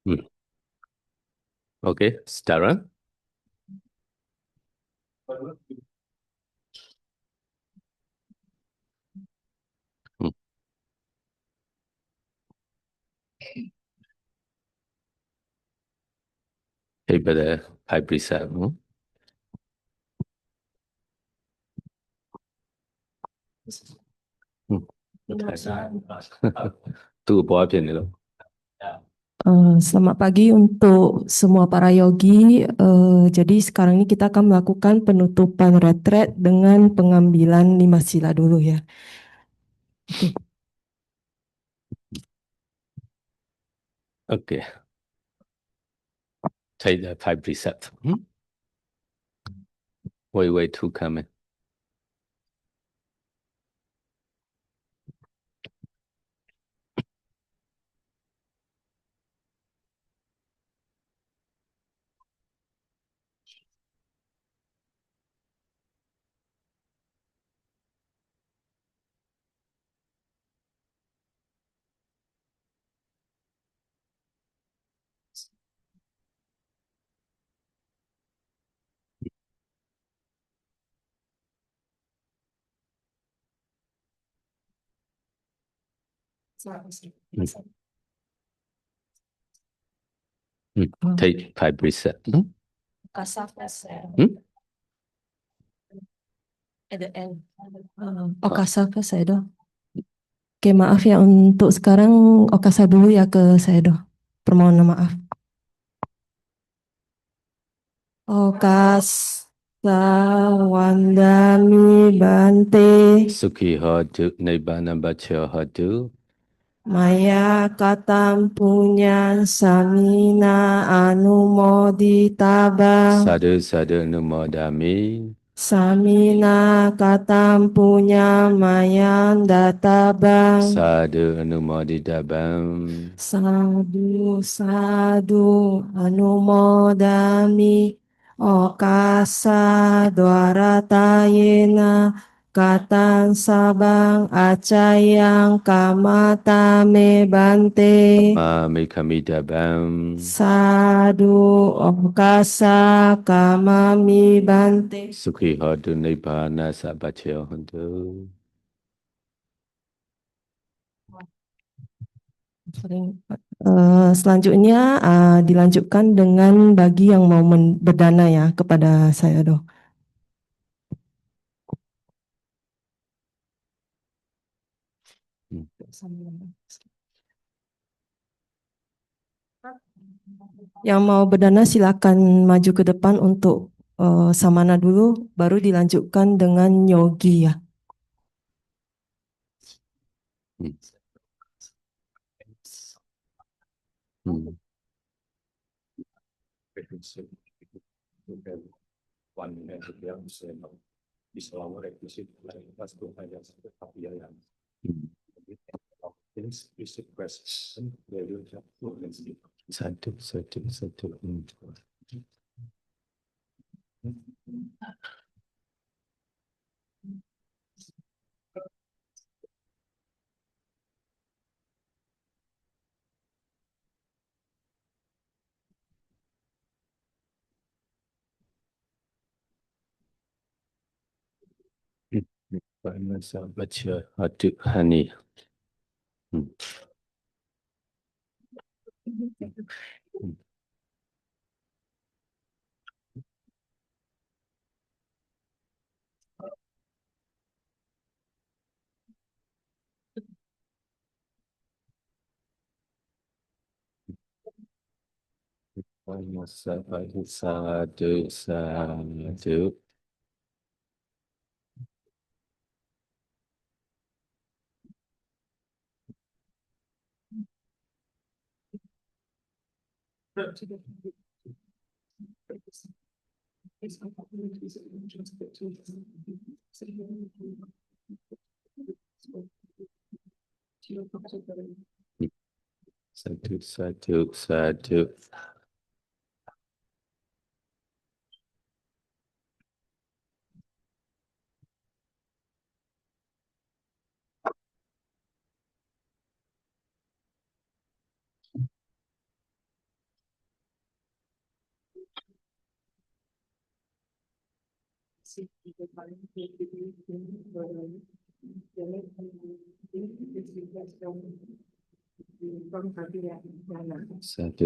Hmm. Okay, sekarang. Hmm. Daripada High Precept. Hmm. Tunggu buat apa ni lo? Selamat pagi untuk semua para yogi. Jadi sekarang ini kita akan melakukan penutupan retret dengan pengambilan 5 sila dulu ya. Okay, take the High Precept. Wait, two coming. Take High Precept. At the end. Okasa ke saya doh. Oke, maaf ya untuk sekarang Okasa dulu ya ke saya doh. Permohonan maaf. Okasa Wandami Bante. Suki Hodu, Nibbana Baccha Hodu. Maya katam punya samina anumoditaba. Sadu Numodami. Samina katam punya maya databang. Sadu Numodidabam. Sadu sadu anumodami. Okasa dwaratayena katan sabang acayang kamatame bante. Mami Kamidabam. Sadu okasa kamami bante. Suki Hodu, Nibbana Sabaccha Hodu. Selanjutnya dilanjutkan dengan bagi yang mau berdana ya kepada saya doh. Yang mau berdana silakan maju ke depan untuk samana dulu, baru dilanjutkan dengan yogi ya. Hmm. Hmm. Satu. Masa baca hadut hani. Hmm. Masa baca satu. Satu. Satu,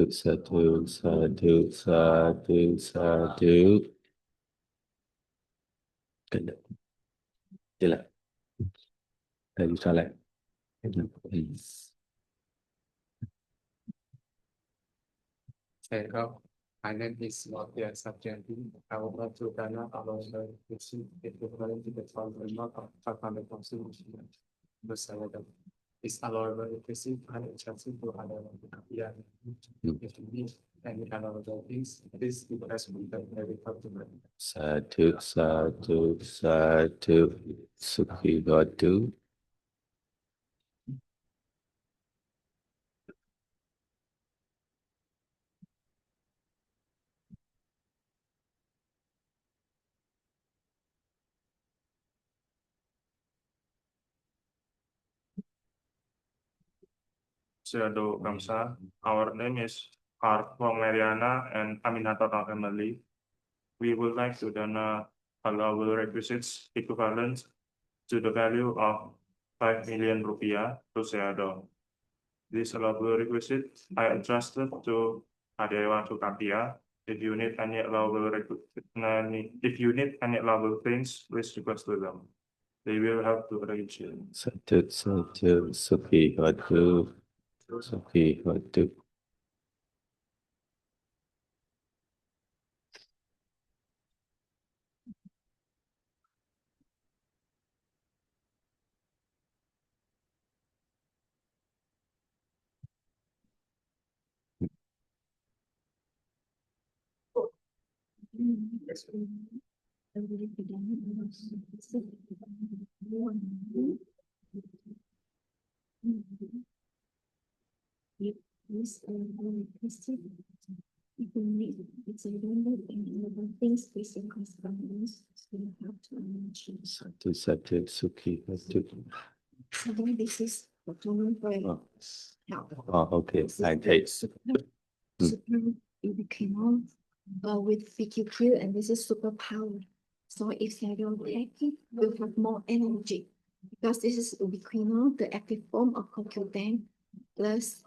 satu, satu, satu, satu. Kena. Jelas. Tadi salah. Saya my name is Mafia Sarjenti. I would like to Ghana along the receipt equivalent to the total amount of 500,000 the Salvador. Is allowable if received and expensive to other Rupiah. If you need any other things, this request will be very popular. Satu, satu, satu. Suki batu. Seado Kamsa. Our name is Arfong Mariana and Aminato family. We would like to donate allowable requisites equivalent to the value of 5 million rupiah to Seado. This allowable requisite I entrusted to Adewa Sukapia. If you need any allowable things, please request to them. They will help to arrange it. Satu, satu. Suki batu. Suki batu. Satu, satu. Suki batu. This is for Oh, help. oh, okay. I take. Super volcano with VQQ, and this is super power. So if they don't take it, we'll have more energy because this is volcano, the active form of computing plus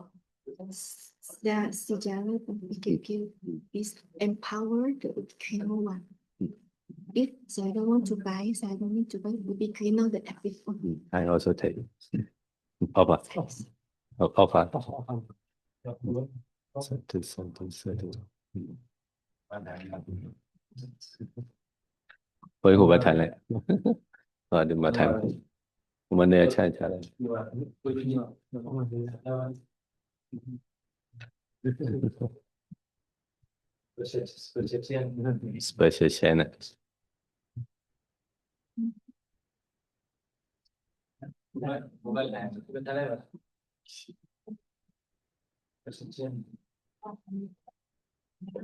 the Sijara from VQQ is empower the volcano one. If I don't want to buy, so I don't need to buy the volcano, the active form. I also take. Apa? Apa? Satu, satu, satu. Với của bà Thành này. Đừng bà Thành. Mình này chạy chạy lại. Special channel.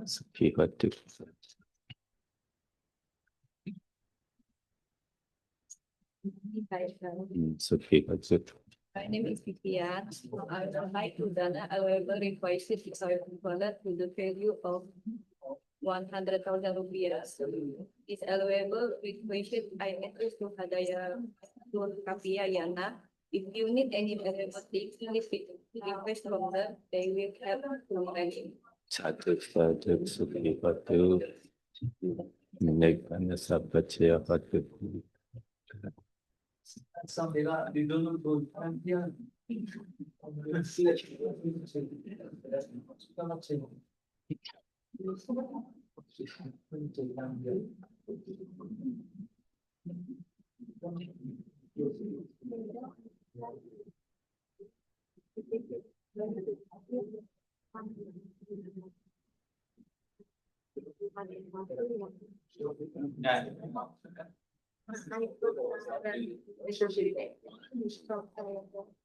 Suki batu. Suki batu. My name is Vivian. I would like to donate allowable requisites equivalent to the value of 100,000 rupiah. Is allowable requisite I entrust to Hadaya Kapia Yana. If you need any valuable things, please request from them. They will help to arrange. Satu, satu. Suki batu. Menaikkan sahabat saya batu.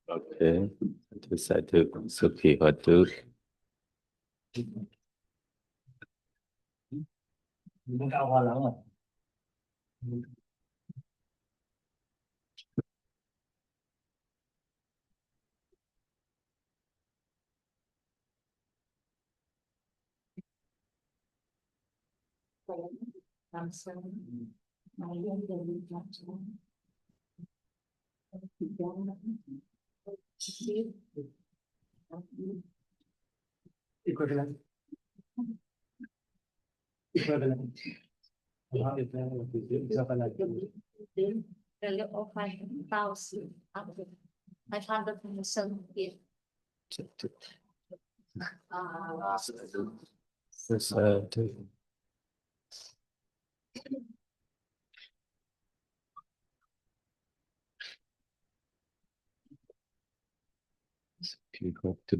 Okay. Satu, satu. Suki batu. Equivalent. Equivalent. Equivalent. Value of 5,000 up to 500,000 here. Satu.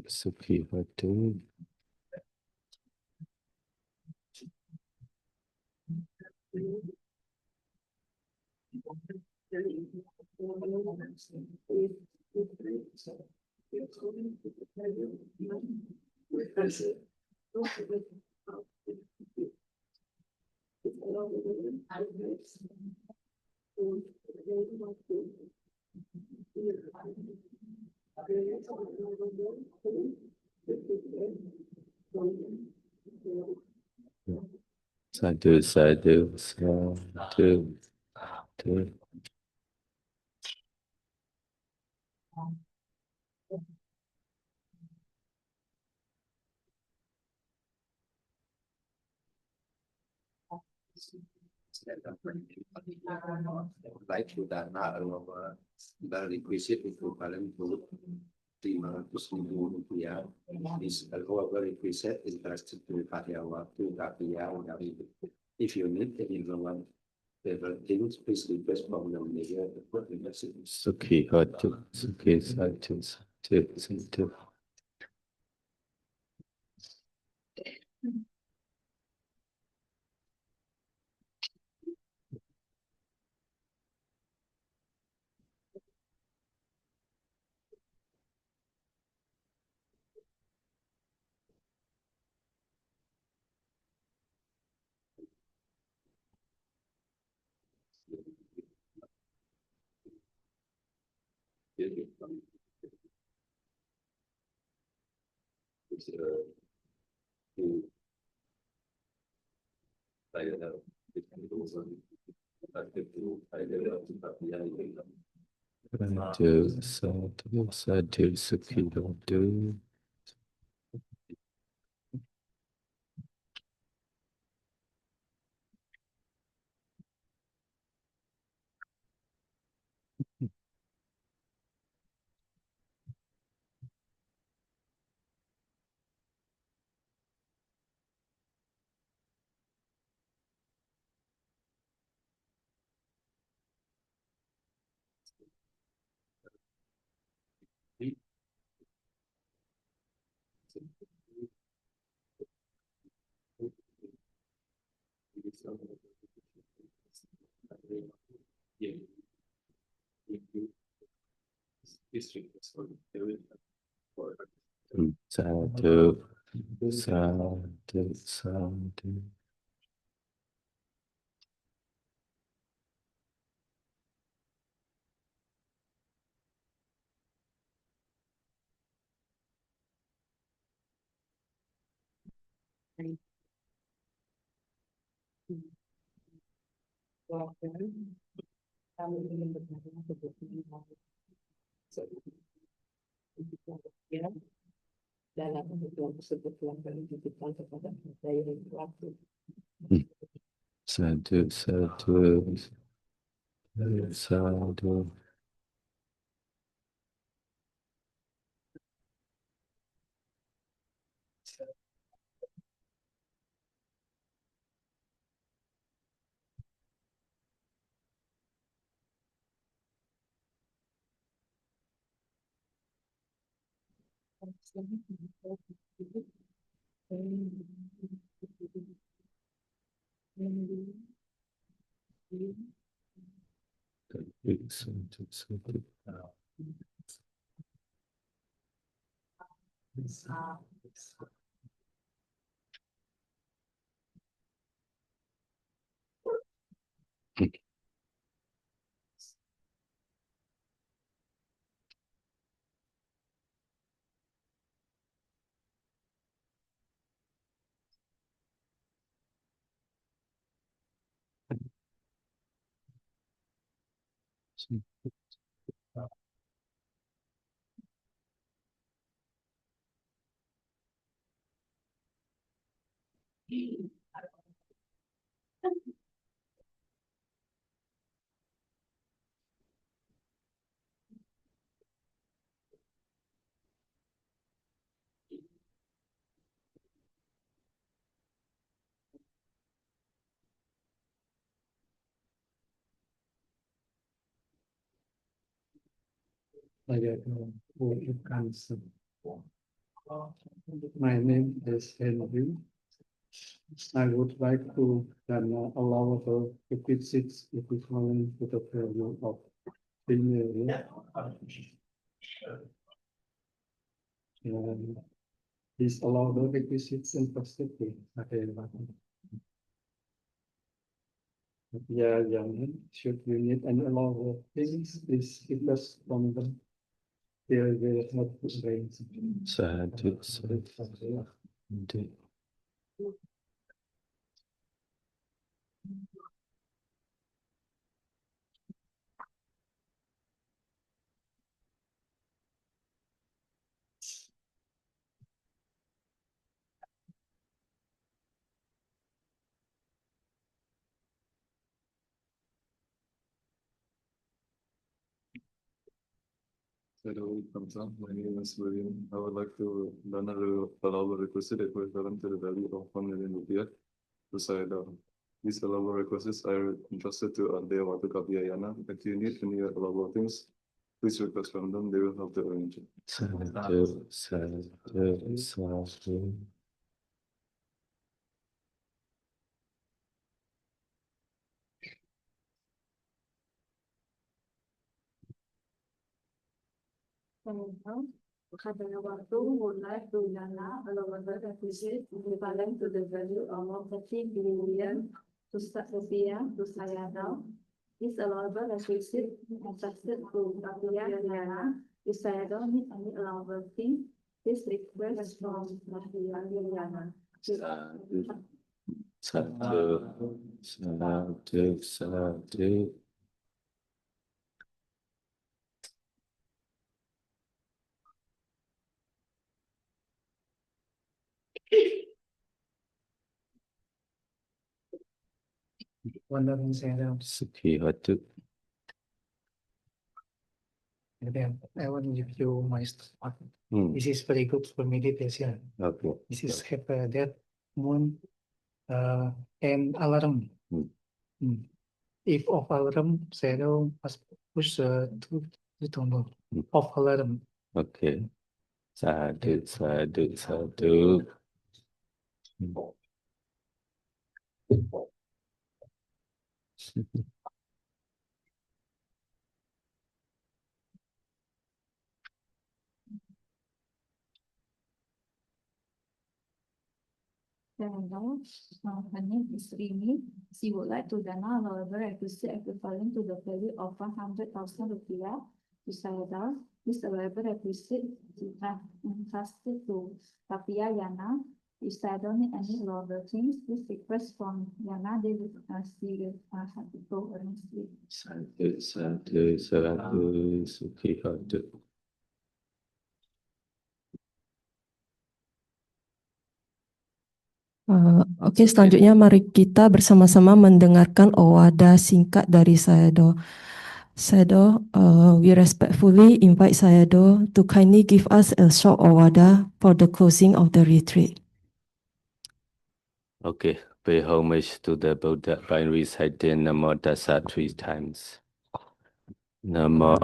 Suki Hatu. Satu, satu, satu, satu. Baik dana the requisite equivalent to 500.000 rupiah is however requisite interested to waktu tapi ya if you need any one favorite things please request from the media. Suki Hatu. Suki Satu, Satu, Satu. Satu, satu, satu, Suki Hatu. Satu, satu, satu. Dalam kebutuhan tersebut telah dititipkan kepada daya waktu. Satu, satu, satu. Satu, satu. Saya ucapkan My name is Henry. I would like to allow the requisites equivalent to the value of 3 million. Please allow the requisites and proceeding. Yeah, should you need any allow things, please request from them. They will help to arrange. Sadhu. Hello, Kamsa. My name is William. I would like to allow the requisite equivalent to the value of 1 million rupiah to Sayada. These allowable requisites are entrusted to Dewata Kapiyayana. If you need any allowable things, please request from them. They will help to arrange it. Sadhu. Kadawatu would like to dana allowable requisite equivalent to the value of 30 billion to Rupiah to Sayada. This allowable requisite entrusted to Kapiyayana. If Sayada need any allowable thing, please request from Kapiyayana. Sadhu. Wonderful, Sarah. Sukhi Hatu. And then I want to give you my start. Hmm. This is very good for meditation. Okay. This is have that moon and alarm. If off alarm, Sarah must push to tombol. Off alarm. Okay. Sadhu. Hello, her name is Rini. She would like to dana allowable requisite equivalent to the value of 100,000 rupiah to Sayada. This allowable requisite entrusted to Kapiyayana. If Sayada need any allowable things, please request from Yana. They will see if have to go arrange it. Sadhu. Sukhi Hatu. Oke, selanjutnya mari kita bersama-sama mendengarkan owada singkat dari Sayadaw. Sayadaw, we respectfully invite Sayadaw to kindly give us a short owada for the closing of the retreat. Okay, pay homage to the Buddha by reciting Namo Tassa 3 times. Namo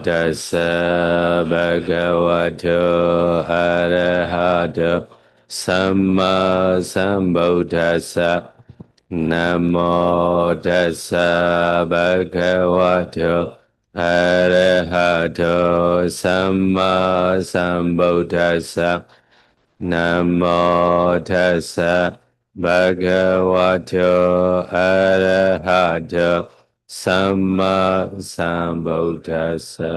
Tassa Bhagavato Arahato Samma Sambuddhassa. Namo Tassa Bhagavato Arahato Samma Sambuddhassa. Namo Tassa Bhagavato Arahato Samma Sambuddhassa.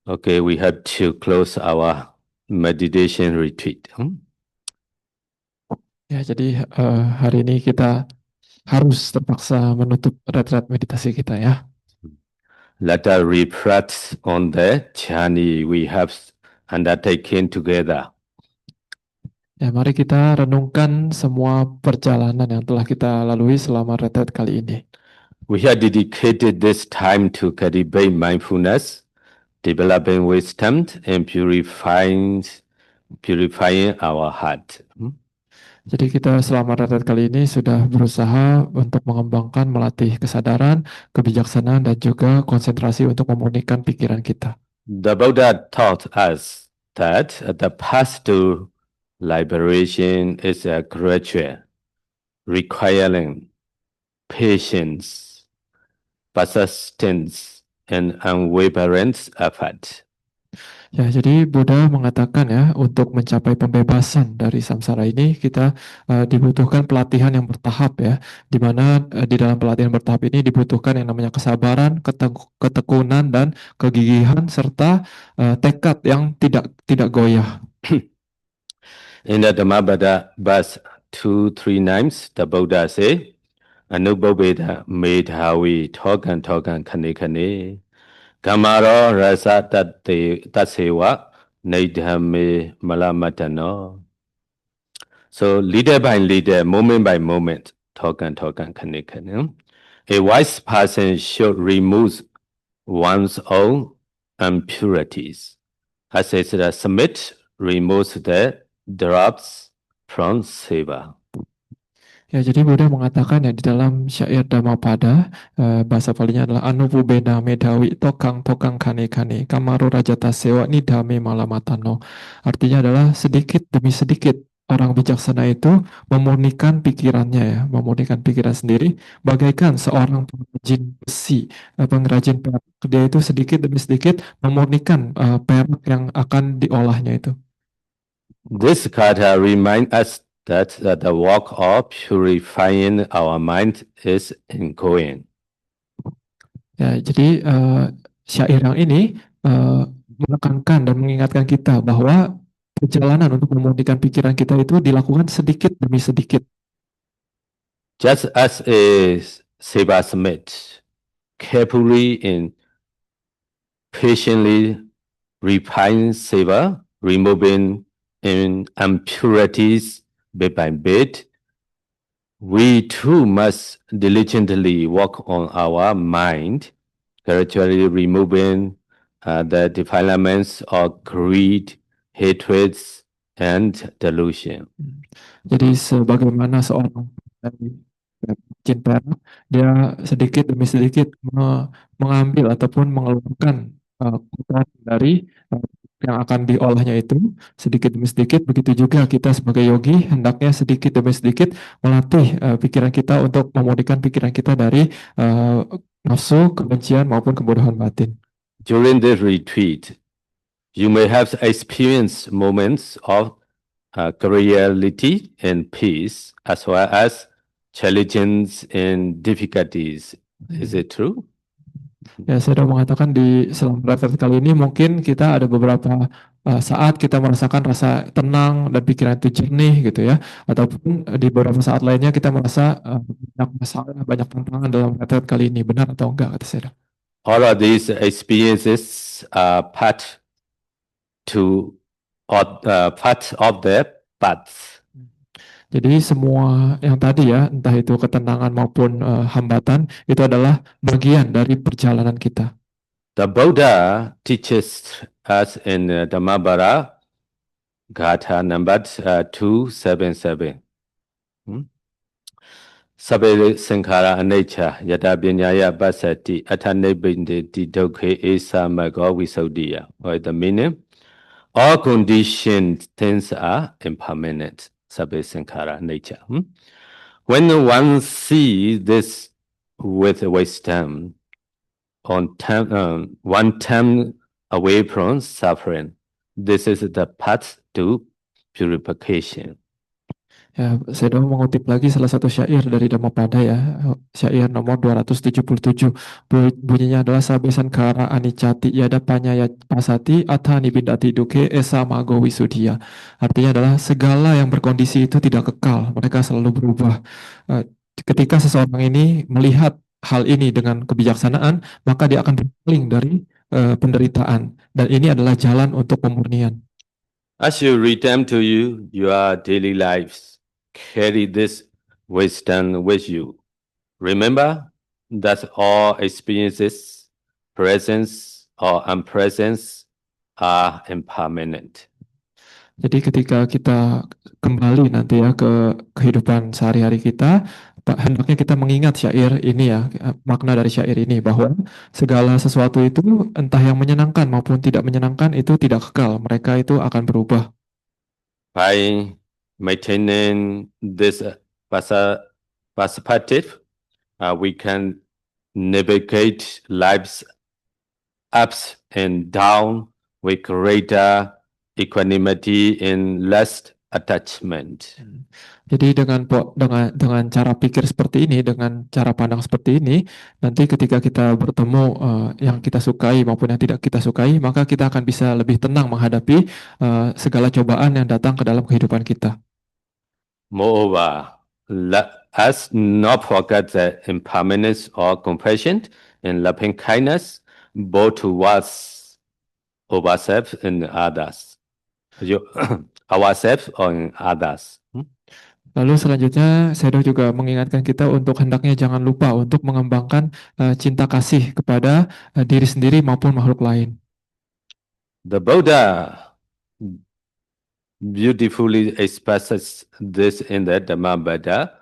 Okay, we have to close our meditation retreat. Ya, jadi hari ini kita harus terpaksa menutup retret meditasi kita ya. Let us reflect on the journey we have undertaken together. Ya, mari kita renungkan semua perjalanan yang telah kita lalui selama retret kali ini. We have dedicated this time to cultivate mindfulness, developing wisdom, and purifying our heart. Jadi kita selama retret kali ini sudah berusaha untuk mengembangkan, melatih kesadaran, kebijaksanaan, dan juga konsentrasi untuk memurnikan pikiran kita. The Buddha taught us that the path to liberation is a gradual, requiring patience, persistence, and unwavering effort. Ya, jadi Buddha mengatakan ya, untuk mencapai pembebasan dari samsara ini kita dibutuhkan pelatihan yang bertahap ya, di mana di dalam pelatihan bertahap ini dibutuhkan yang namanya kesabaran, ketekunan, dan kegigihan serta tekad yang tidak goyah. In the Dhammapada verse 239, the Buddha say, Anubhaveda medhavi thokan khane khane Kamaro rasa tatseva naidhame malamatano. So leader by leader, moment by moment, thokan khane khane. A wise person should remove one's own impurities. As is the summit removes the drops from seva. Ya, jadi Buddha mengatakan ya di dalam syair Dhammapada, bahasa Palinya adalah Anupubeda Medawi Tokang Kane Kane Kamaru Rajata Sewa Nidame Malamatano. Artinya adalah sedikit demi sedikit orang bijaksana itu memurnikan pikirannya ya, memurnikan pikiran sendiri bagaikan seorang pengrajin besi, pengrajin perak. Dia itu sedikit demi sedikit memurnikan perak yang akan diolahnya itu. This kata remind us that the work of purifying our mind is ongoing. Ya, jadi syair yang ini menekankan dan mengingatkan kita bahwa perjalanan untuk memurnikan pikiran kita itu dilakukan sedikit demi sedikit. Just as a seva smith carefully and patiently refines seva, removing impurities bit by bit, we too must diligently work on our mind, gradually removing the defilements of greed, hatreds, and delusion. Jadi sebagaimana seorang pengrajin perak, dia sedikit demi sedikit mengambil ataupun mengeluarkan kotoran dari yang akan diolahnya itu sedikit demi sedikit. Begitu juga kita sebagai yogi hendaknya sedikit demi sedikit melatih pikiran kita untuk memurnikan pikiran kita dari nafsu, kebencian maupun kebodohan batin. During this retreat, you may have experienced moments of clarity and peace, as well as challenges and difficulties. Is it true? Ya, saya sudah mengatakan di selama retret kali ini mungkin kita ada beberapa saat kita merasakan rasa tenang dan pikiran itu jernih gitu ya, ataupun di beberapa saat lainnya kita merasa banyak masalah, banyak tantangan dalam retret kali ini. Benar atau enggak kata saya? All of these experiences are part of the path. Jadi semua yang tadi ya, entah itu ketenangan maupun hambatan, itu adalah bagian dari perjalanan kita. The Buddha teaches us in Dhammapada Gatha number 277. Sabbe sankhara anicca yata piññāya passati athanebindeti dukkhe esa maggo visuddhiya. What is the meaning? All conditioned things are impermanent. Sabbe sankhara nature. When one sees this with wisdom, one turn away from suffering. This is the path to purification. Ya, saya mengutip lagi salah satu syair dari Dhammapada ya, syair nomor 277. Bunyinya adalah Sabbe sankhara anicca yada panyaya pasati atha nibindati dukkhe esa maggo visuddhiya. Artinya adalah segala yang berkondisi itu tidak kekal, mereka selalu berubah. ketika seseorang ini melihat hal ini dengan kebijaksanaan, maka dia akan berpaling dari penderitaan. Dan ini adalah jalan untuk pemurnian. As you return to your daily lives, carry this wisdom with you. Remember that all experiences, presence or unpresence, are impermanent. Jadi ketika kita kembali nanti ya ke kehidupan sehari-hari kita, hendaknya kita mengingat syair ini ya, makna dari syair ini bahwa segala sesuatu itu entah yang menyenangkan maupun tidak menyenangkan itu tidak kekal, mereka itu akan berubah. By maintaining this perspective, we can navigate life's ups and downs with greater equanimity and less attachment. Jadi dengan cara pikir seperti ini, dengan cara pandang seperti ini, nanti ketika kita bertemu yang kita sukai maupun yang tidak kita sukai, maka kita akan bisa lebih tenang menghadapi segala cobaan yang datang ke dalam kehidupan kita. Moreover, let us not forget the impermanence or compassion and loving kindness both towards ourselves and others. Ourselves or others. Lalu selanjutnya, Sayadaw juga mengingatkan kita untuk hendaknya jangan lupa untuk mengembangkan cinta kasih kepada diri sendiri maupun makhluk lain. The Buddha beautifully expresses this in the Dhammampada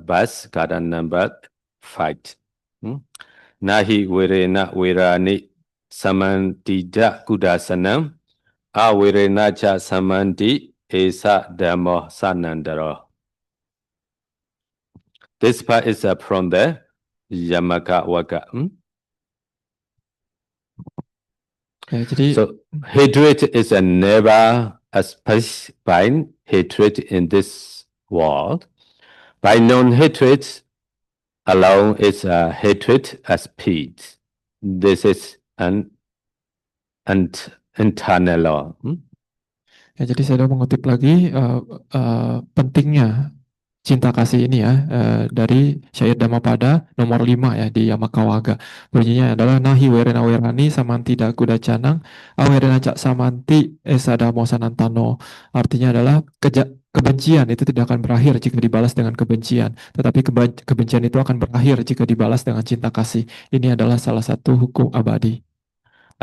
verse number 5. Nahi virena virani samantija kudasanam avirena cha samanti esa dhammo sanandaro. This part is from the Yamaka Waka. So hatred is never expressed by hatred in this world. By non-hatred alone is hatred as peace. This is an internal law. Ya, jadi saya mengutip lagi pentingnya cinta kasih ini ya dari syair Dhammapada nomor 5 ya di Yamakawagga. Bunyinya adalah nahi werena werani samanti dakuda canang awerena cak samanti esadamo sanantano. Artinya adalah kebencian itu tidak akan berakhir jika dibalas dengan kebencian, tetapi kebencian itu akan berakhir jika dibalas dengan cinta kasih. Ini adalah salah satu hukum abadi.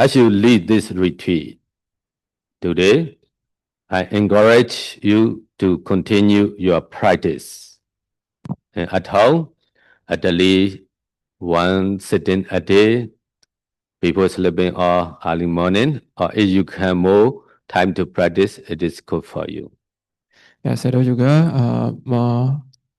As you lead this retreat today, I encourage you to continue your practice. And at home, at least one sitting a day before sleeping or early morning, or if you can more time to practice, it is good for you. Ya, saya juga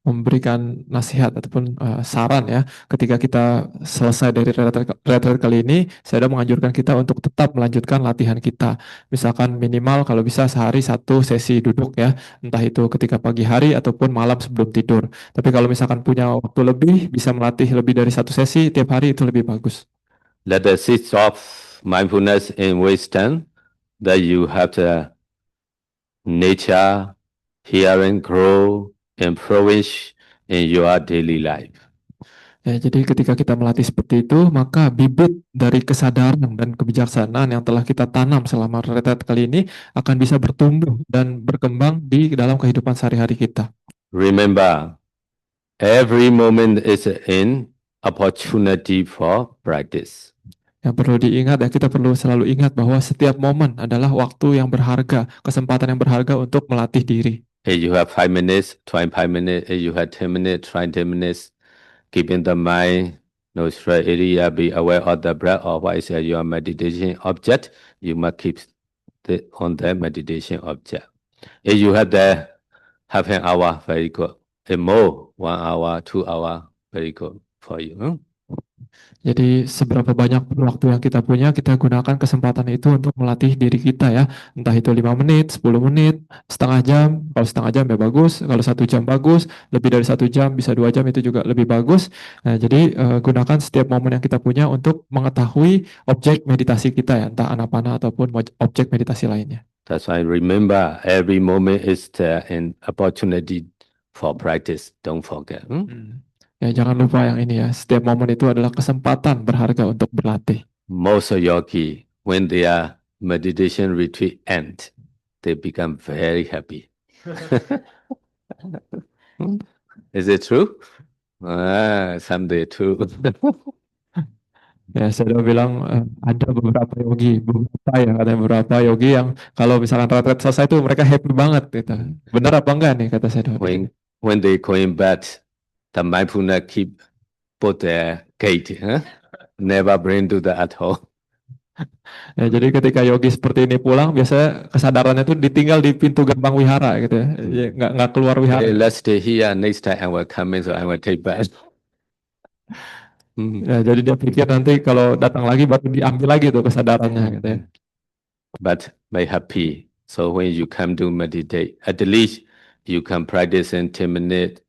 memberikan nasihat ataupun saran ya, ketika kita selesai dari retreat kali ini, saya menganjurkan kita untuk tetap melanjutkan latihan kita. Misalkan minimal kalau bisa sehari 1 sesi duduk ya, entah itu ketika pagi hari ataupun malam sebelum tidur. Tapi kalau misalkan punya waktu lebih, bisa melatih lebih dari 1 sesi tiap hari, itu lebih bagus. Let the seeds of mindfulness and wisdom that you have the nature, hearing, grow, and flourish in your daily life. Ya, jadi ketika kita melatih seperti itu, maka bibit dari kesadaran dan kebijaksanaan yang telah kita tanam selama retreat kali ini akan bisa bertumbuh dan berkembang di dalam kehidupan sehari-hari kita. Remember, every moment is an opportunity for practice. Yang perlu diingat, ya kita perlu selalu ingat bahwa setiap momen adalah waktu yang berharga, kesempatan yang berharga untuk melatih diri. If you have 5 minutes, try 5 minutes. If you have 10 minutes, try 10 minutes. Keeping the mind, no stress area, be aware of the breath or what is your meditation object. You must keep on the meditation object. If you have the half an hour, very good. If more, 1 hour, 2 hour, very good for you. Jadi seberapa banyak waktu yang kita punya, kita gunakan kesempatan itu untuk melatih diri kita ya. Entah itu 5 menit, 10 menit, setengah jam. Kalau setengah jam ya bagus, kalau 1 jam bagus, lebih dari 1 jam, bisa 2 jam itu juga lebih bagus. Nah, jadi gunakan setiap momen yang kita punya untuk mengetahui objek meditasi kita ya, entah anapana ataupun objek meditasi lainnya. That's why remember every moment is an opportunity for practice. Don't forget. Ya, jangan lupa yang ini ya. Setiap momen itu adalah kesempatan berharga untuk berlatih. Most of yogi, when their meditation retreat end, they become very happy. Is it true? Someday true. Ya, saya udah bilang ada beberapa yogi yang kalau misalkan retret selesai itu mereka happy banget gitu. Benar apa enggak nih kata saya? When they going back, the mindfulness keep put their gate, never bring to the at home. Ya, jadi ketika yogi seperti ini pulang, biasanya kesadarannya itu ditinggal di pintu gerbang wihara gitu ya, nggak keluar wihara. Hey, let's stay here. Next time I will come in, so I will take back. Ya, jadi dia pikir nanti kalau datang lagi baru diambil lagi tuh kesadarannya gitu ya. But be happy. So when you come to meditate, at least you can practice in 10 minutes.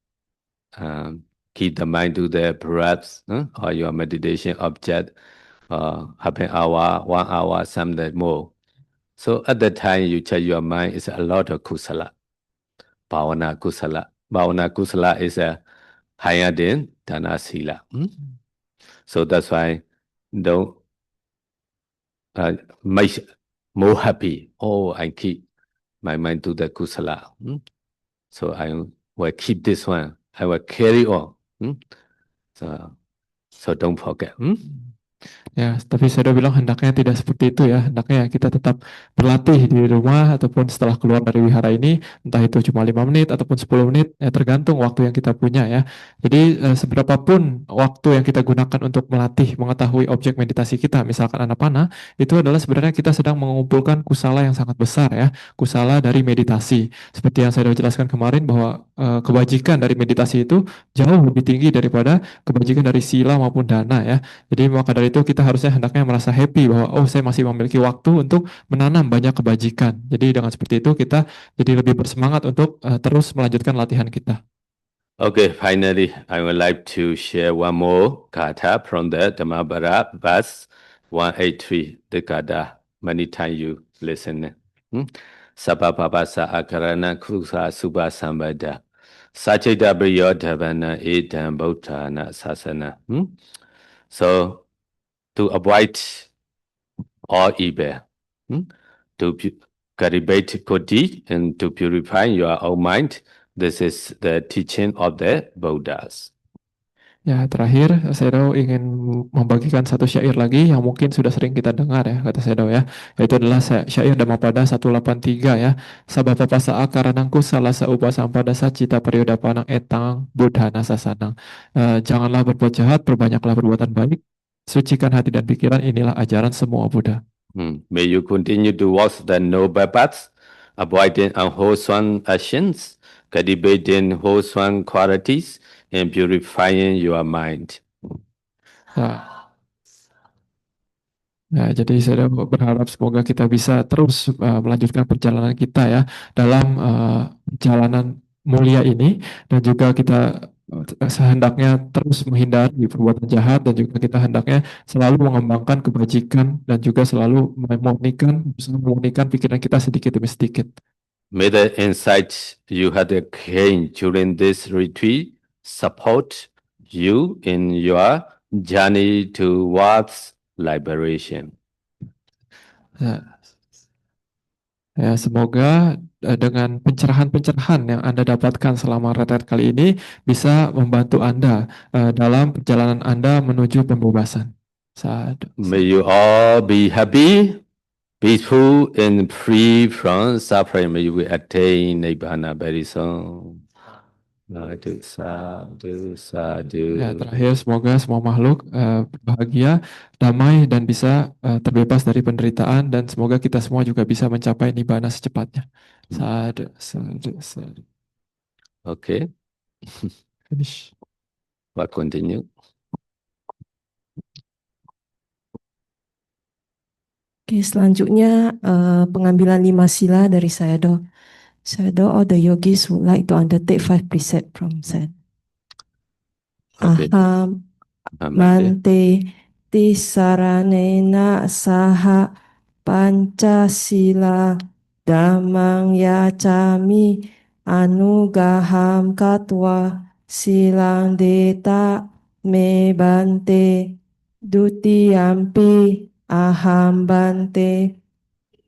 Keep the mind to the breaths or your meditation object. Half an hour, 1 hour, something more. So at that time, you check your mind. It's a lot of kusala. Bhavana kusala. Bhavana kusala is a higher than dana sila. So that's why don't make more happy. Oh, I keep my mind to the kusala. So I will keep this one. I will carry on. So don't forget. Ya, tapi saya udah bilang hendaknya tidak seperti itu ya. Hendaknya kita tetap berlatih di rumah ataupun setelah keluar dari wihara ini, entah itu cuma 5 menit ataupun 10 menit, ya tergantung waktu yang kita punya ya. Jadi seberapapun waktu yang kita gunakan untuk melatih mengetahui objek meditasi kita, misalkan anapana, itu adalah sebenarnya kita sedang mengumpulkan kusala yang sangat besar ya, kusala dari meditasi. Seperti yang saya sudah jelaskan kemarin bahwa kebajikan dari meditasi itu jauh lebih tinggi daripada kebajikan dari sila maupun dana ya. Jadi maka dari itu kita harusnya hendaknya merasa happy bahwa oh saya masih memiliki waktu untuk menanam banyak kebajikan. Jadi dengan seperti itu kita jadi lebih bersemangat untuk terus melanjutkan latihan kita. Okay, finally I would like to share one more kata from the Dhammapada verse 183. The kata many times you listen. Sabapapasa akarana krusa subha sambada. Sajita priyo dhavana edam bauthana sasana. So to avoid all evil, to cultivate good deed and to purify your own mind. This is the teaching of the Buddhas. Ya, terakhir saya ingin membagikan satu syair lagi yang mungkin sudah sering kita dengar ya, kata saya ya. Yaitu adalah syair Dhammapada 183 ya. Sabapapasa akaranangku salasa upasampada sacita pariyodapana etang buddhana sasanang. Janganlah berbuat jahat, perbanyaklah perbuatan baik. Sucikan hati dan pikiran, inilah ajaran semua Buddha. May you continue to walk the noble paths, avoiding unwholesome actions, cultivating wholesome qualities, and purifying your mind. Nah, jadi saya berharap semoga kita bisa terus melanjutkan perjalanan kita ya dalam perjalanan mulia ini, dan juga kita sehendaknya terus menghindari perbuatan jahat, dan juga kita hendaknya selalu mengembangkan kebajikan dan juga selalu memurnikan pikiran kita sedikit demi sedikit. May the insights you had gained during this retreat support you in your journey towards liberation. Ya, semoga dengan pencerahan-pencerahan yang Anda dapatkan selama retret kali ini bisa membantu Anda dalam perjalanan Anda menuju pembebasan. May you all be happy, peaceful, and free from suffering. May you attain Nibbana very soon. Ya, terakhir semoga semua makhluk bahagia, damai, dan bisa terbebas dari penderitaan, dan semoga kita semua juga bisa mencapai nibbana secepatnya. Sadhu, sadhu, sadhu. Okay. Finish. We'll continue. Oke, selanjutnya pengambilan 5 sila dari Sayadaw. Sayadaw, all the yogis would like to undertake 5 precepts from Zen. Okay. Aham mante tisaranena saha pancasila dhammang yacami anugaham katwa silang deta me bante dutiyampi aham bante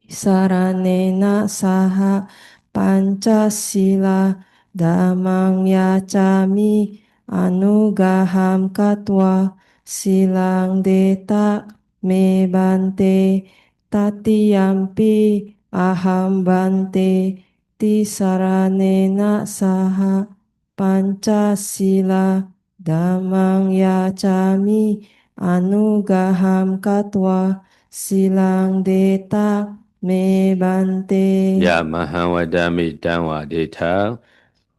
saranena saha pancasila damang yacami anugaham katwa silang deta me bante tatiyampi aham bante tisaranena saha pancasila damang yacami anugaham katwa silang deta me bante Ya Mahawadami Danwadita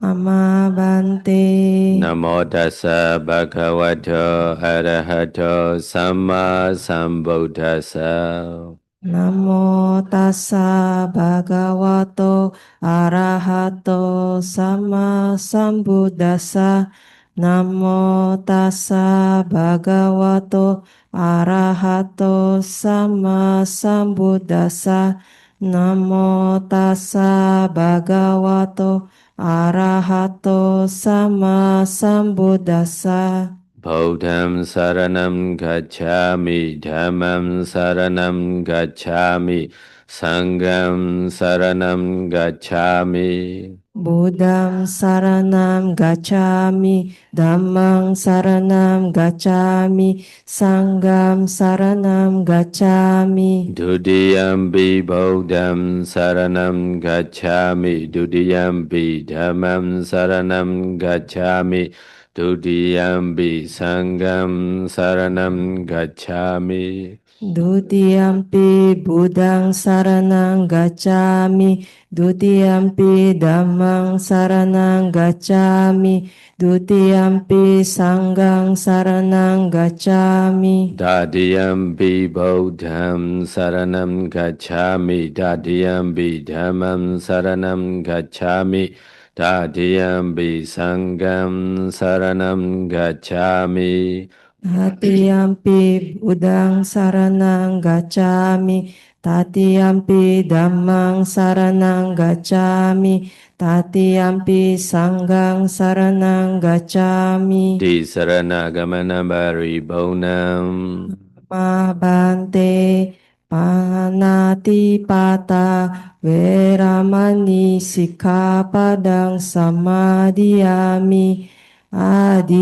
ama bante Namo Tassa Bhagavato Arahato Samma Sambuddhassa Namo tassa bhagavato arahato sama sambuddhassa. Namo tassa bhagavato arahato sama sambuddhassa. Namo tassa bhagavato arahato sama sambuddhassa. Bodham Saranam Gacchami Dhammam Saranam Gacchami Sangham Saranam Gacchami Buddham saranam gacchami, Dhammang saranam gacchami, Sangham saranam gacchami. Dudiyambi Bodham Saranam Gacchami Dudiyambi Dhammam Saranam Gacchami Dudiyambi Sangham Saranam Gacchami Dutiyampi Buddhang saranang gacchami, Dutiyampi Dhammang saranang gacchami, Dutiyampi Sanghang saranang gacchami. Dadiyambi Bodham Saranam Gacchami Dadiyambi Dhammam Saranam Gacchami Dadiyambi Sangham Saranam Gacchami Tatiyampi Buddhang saranang gacchami, Tatiyampi Dhammang saranang gacchami, Tatiyampi Sanghang saranang gacchami. Di Sarana Gamana Bari Bonam Ma bante panati pata veramani sikkhapadang samadhiyami adinadana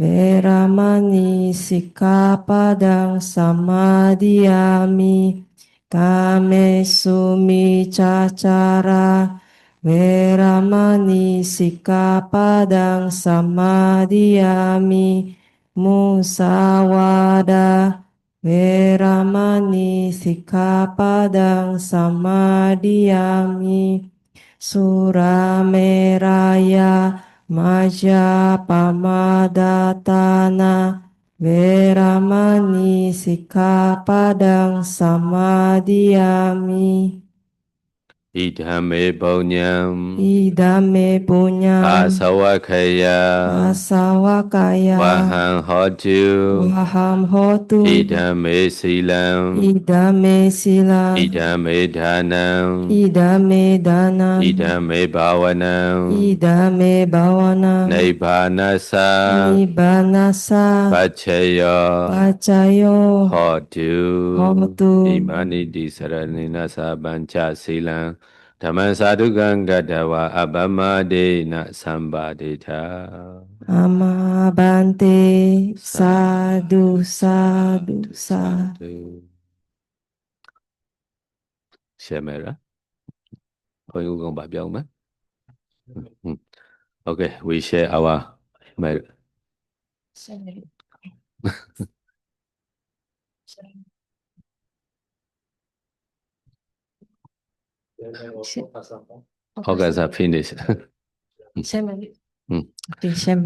veramani sikkhapadang samadhiyami kamesu micacara veramani sikkhapadang samadhiyami musawada veramani sikkhapadang samadhiyami surameraya maja pamadatana veramani sikkhapadang samadhiyami Idhame Bonyam idame punyam Asawakaya asawakaya Wahang Hotu waham hotu Idhame Silam idame silang Idhame Dhanam idame danam Idhame Bhavanam idame bawanam Nibbanasa nibanasa Pachayo pacayo Hotu hotu Imani di Saranina Sabancha Silang Dhaman Sadhugang Gadawa Abhamadena Sambadita ama bante sadu sadu sadu. Share Mera. Thôi cũng còn bà biểu mà. Okay, we share our Mera. Okay, so finish.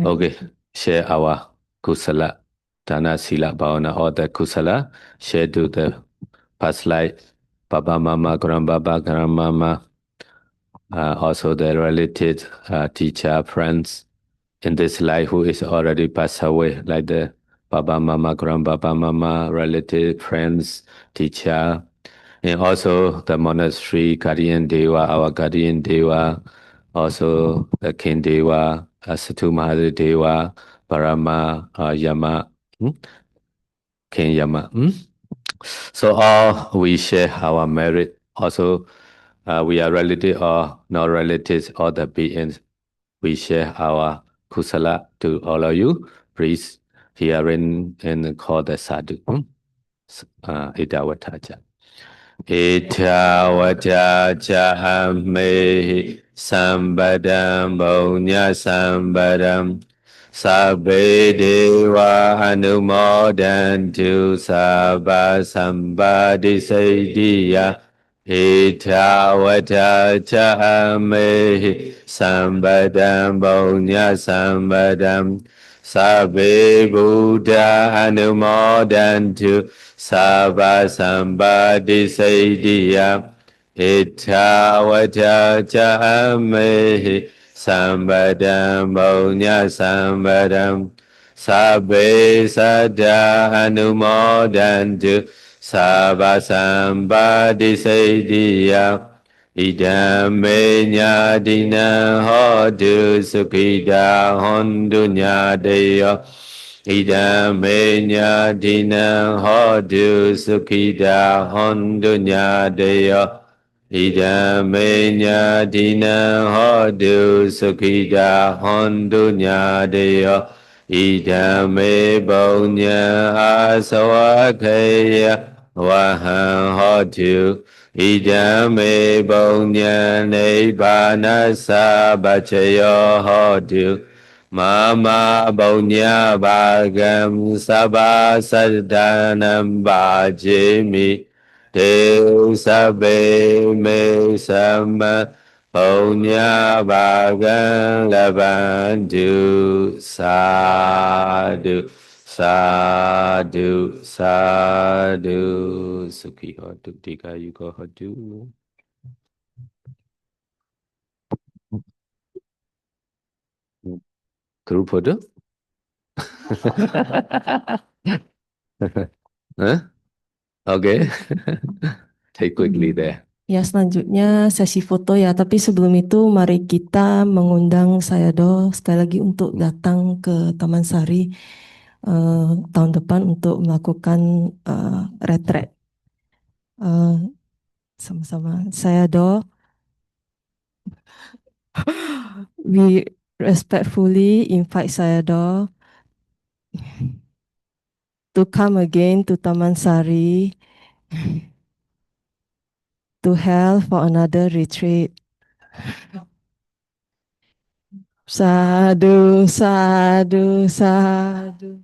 Okay, share our kusala, dana, sila, bhavana, all the kusala, share to the past life, Baba, Mama, Grandbaba, Grandmama, also the relatives, teacher, friends in this life who is already passed away, like the Baba, Mama, Grandbaba, Mama, relative, friends, teacher, And also the monastery guardian Deva, our guardian Deva, also the King Deva, Satu Mahathir Deva, Parama Yama, King Yama. So all we share our merit. Also, we are related or not relatives, all the beings. We share our kusala to all of you. Please hearing and call the sadhu. Idawataja. Itawataja me sambadam bonya sambadam. Sabbe deva anumodantu sabba sambadi saidiya. Itawataja me sambadam bonya sambadam. Sabbe Buddha anumodantu Sabba Sambadi Saidiya Itawata Chamehi Sambadam Bonya Sambadam Sabbe Sada Anumodantu Sabba Sambadi Saidiya Idame Nyadina Hodu Sukida Hondu Nyadeya Idame Nyadina Hodu Sukida Hondu Nyadeya Idame Nyadina Hodu Sukida Hondu Nyadeya Idame Bonya Asawakaya Wahan Hodu Idame bonya nibbana sabacayo hodu Mama bonya bagam sabba sadhanam bhajimi Deu sabbe me sama bonya bagam labantu sadhu Sadhu, sadhu, sukhi hotu, tika yuga hotu. Group photo? Huh? Okay. Take quickly there. Ya, selanjutnya sesi foto ya. Tapi sebelum itu mari kita mengundang Sayadaw sekali lagi untuk datang ke Taman Sari tahun depan untuk melakukan retret. Sama-sama. Sayadaw, we respectfully invite Sayadaw to come again to Taman Sari to held for another retreat. Sadhu, sadhu, sadhu.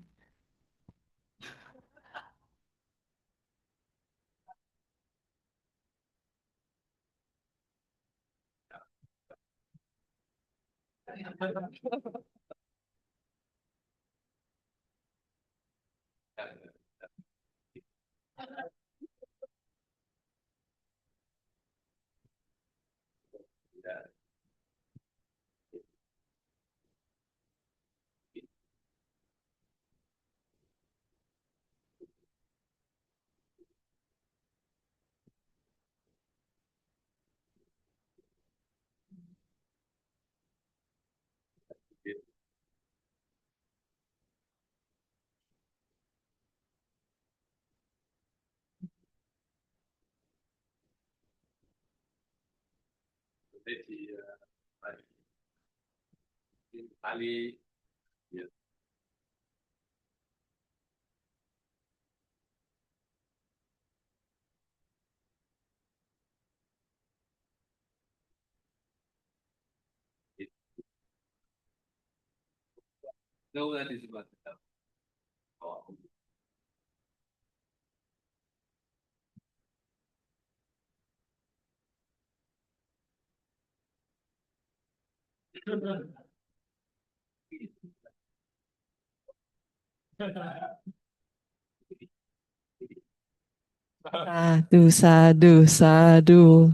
Ali, yeah. No, that is about the Sadhu, sadhu, sadhu.